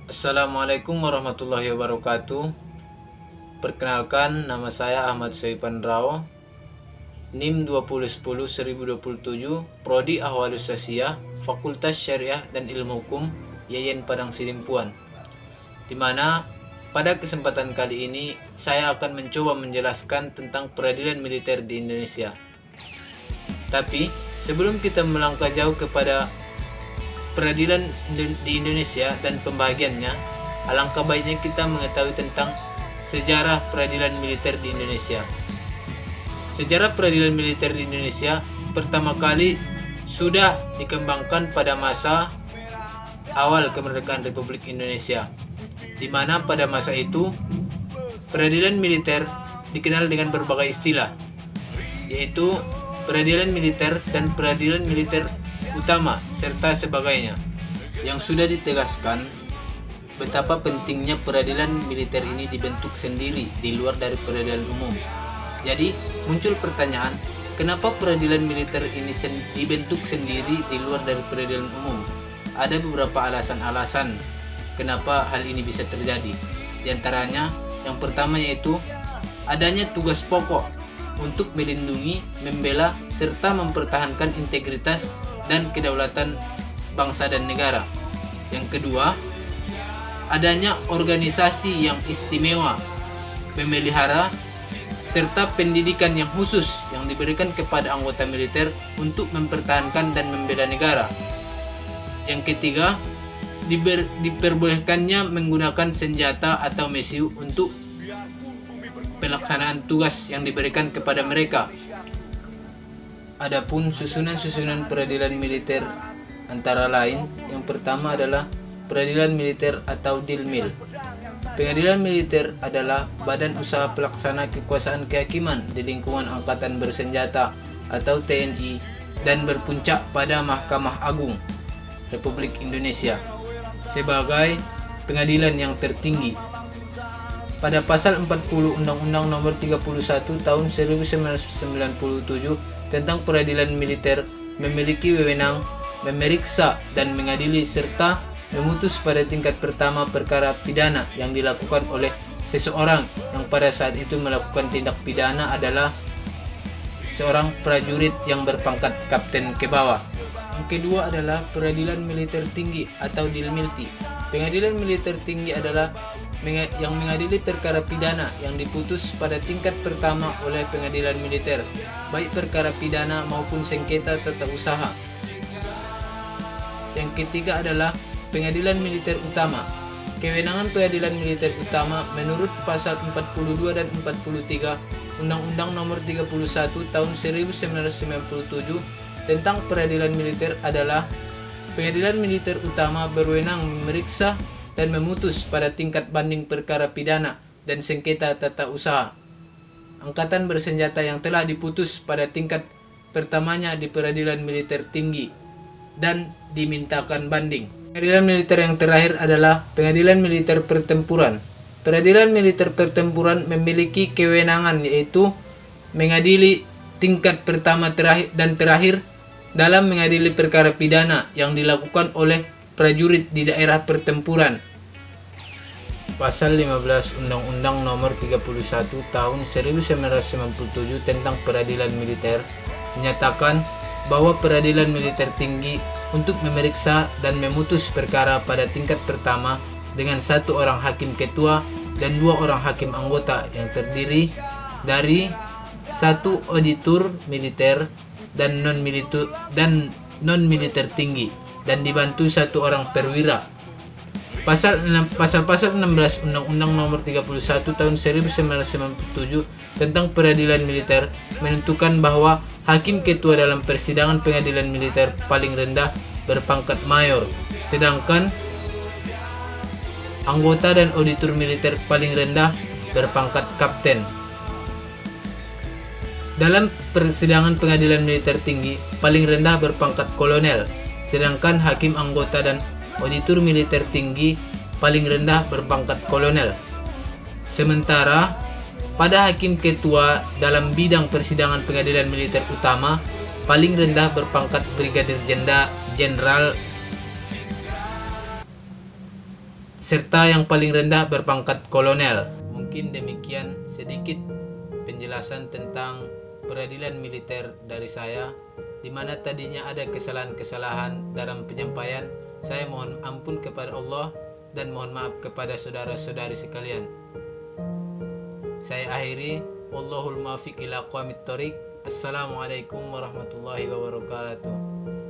Assalamualaikum warahmatullahi wabarakatuh. Perkenalkan, nama saya Ahmad Soipan Rao, NIM 2010-1027, Prodi Ahwalus Sasiyah, Fakultas Syariah dan Ilmu Hukum, Yayan Padang Sidimpuan. Di mana pada kesempatan kali ini saya akan mencoba menjelaskan tentang peradilan militer di Indonesia. Tapi sebelum kita melangkah jauh kepada peradilan di Indonesia dan pembagiannya, alangkah baiknya kita mengetahui tentang sejarah peradilan militer di Indonesia. Sejarah peradilan militer di Indonesia pertama kali sudah dikembangkan pada masa awal kemerdekaan Republik Indonesia, di mana pada masa itu peradilan militer dikenal dengan berbagai istilah, yaitu peradilan militer dan peradilan militer utama serta sebagainya, yang sudah ditegaskan betapa pentingnya peradilan militer ini dibentuk sendiri di luar dari peradilan umum. Jadi muncul pertanyaan, kenapa peradilan militer ini dibentuk sendiri di luar dari peradilan umum? Ada beberapa alasan-alasan kenapa hal ini bisa terjadi. Di antaranya, yang pertama yaitu adanya tugas pokok untuk melindungi, membela, serta mempertahankan integritas dan kedaulatan bangsa dan negara. Yang kedua, adanya organisasi yang istimewa, memelihara, serta pendidikan yang khusus yang diberikan kepada anggota militer untuk mempertahankan dan membela negara. Yang ketiga, diperbolehkannya menggunakan senjata atau mesiu untuk pelaksanaan tugas yang diberikan kepada mereka. Adapun susunan-susunan peradilan militer antara lain, yang pertama adalah peradilan militer atau DILMIL. Pengadilan militer adalah badan usaha pelaksana kekuasaan kehakiman di lingkungan Angkatan Bersenjata atau TNI dan berpuncak pada Mahkamah Agung Republik Indonesia sebagai pengadilan yang tertinggi. Pada pasal 40 Undang-Undang Nomor 31 Tahun 1997 tentang peradilan militer memiliki wewenang memeriksa dan mengadili serta memutus pada tingkat pertama perkara pidana yang dilakukan oleh seseorang yang pada saat itu melakukan tindak pidana adalah seorang prajurit yang berpangkat kapten ke bawah. Yang kedua adalah peradilan militer tinggi atau DILMILTI. Pengadilan militer tinggi adalah yang mengadili perkara pidana yang diputus pada tingkat pertama oleh pengadilan militer, baik perkara pidana maupun sengketa tata usaha. Yang ketiga adalah pengadilan militer utama. Kewenangan pengadilan militer utama menurut pasal 42 dan 43 Undang-Undang Nomor 31 Tahun 1997 tentang peradilan militer adalah pengadilan militer utama berwenang memeriksa dan memutus pada tingkat banding perkara pidana dan sengketa tata usaha angkatan bersenjata yang telah diputus pada tingkat pertamanya di peradilan militer tinggi dan dimintakan banding. Pengadilan militer yang terakhir adalah pengadilan militer pertempuran. Peradilan militer pertempuran memiliki kewenangan yaitu mengadili tingkat pertama dan terakhir dalam mengadili perkara pidana yang dilakukan oleh prajurit di daerah pertempuran. Pasal 15 Undang-Undang Nomor 31 Tahun 1997 tentang peradilan militer menyatakan bahwa peradilan militer tinggi untuk memeriksa dan memutus perkara pada tingkat pertama dengan 1 orang hakim ketua dan 2 orang hakim anggota yang terdiri dari 1 auditor militer dan non-militer tinggi dan dibantu 1 orang perwira. Pasal-pasal 16 Undang-Undang Nomor 31 Tahun 1997 tentang peradilan militer menentukan bahwa hakim ketua dalam persidangan pengadilan militer paling rendah berpangkat mayor, sedangkan anggota dan auditor militer paling rendah berpangkat kapten. Dalam persidangan pengadilan militer tinggi paling rendah berpangkat kolonel, sedangkan hakim anggota dan auditor militer tinggi paling rendah berpangkat kolonel. Sementara pada hakim ketua dalam bidang persidangan pengadilan militer utama paling rendah berpangkat brigadir jenderal serta yang paling rendah berpangkat kolonel. Mungkin demikian sedikit penjelasan tentang peradilan militer dari saya, di mana tadinya ada kesalahan-kesalahan dalam penyampaian. Saya mohon ampun kepada Allah dan mohon maaf kepada saudara-saudari sekalian. Saya akhiri, wallahul muwaffiq ila aqwamit thoriq. Assalamualaikum warahmatullahi wabarakatuh.